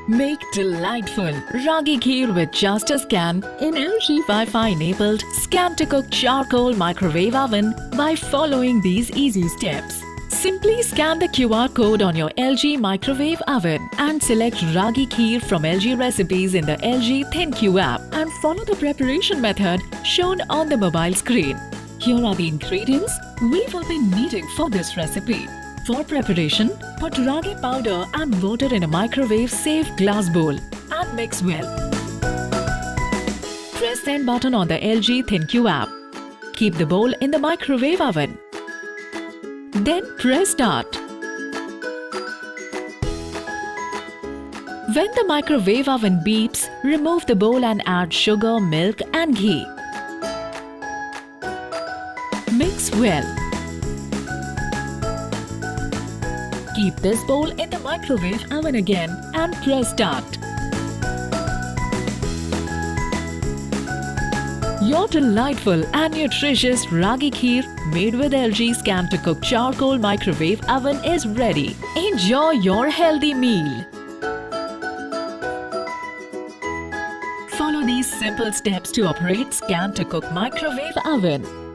Make delightful Ragi Kheer with just a scan in LG Wi-Fi enabled Scan to Cook charcoal microwave oven by following these easy steps. Simply scan the QR code on your LG microwave oven and select Ragi Kheer from LG recipes in the LG ThinQ app and follow the preparation method shown on the mobile screen. Here are the ingredients we will be needing for this recipe. For preparation, put ragi powder and water in a microwave-safe glass bowl and mix well. Press send button on the LG ThinQ app. Keep the bowl in the microwave oven. Then press start. When the microwave oven beeps, remove the bowl and add sugar, milk and ghee. Mix well. Keep this bowl in the microwave oven again and press start. Your delightful and nutritious Ragi Kheer made with LG Scan to Cook charcoal microwave oven is ready. Enjoy your healthy meal. Follow these simple steps to operate Scan to Cook microwave oven.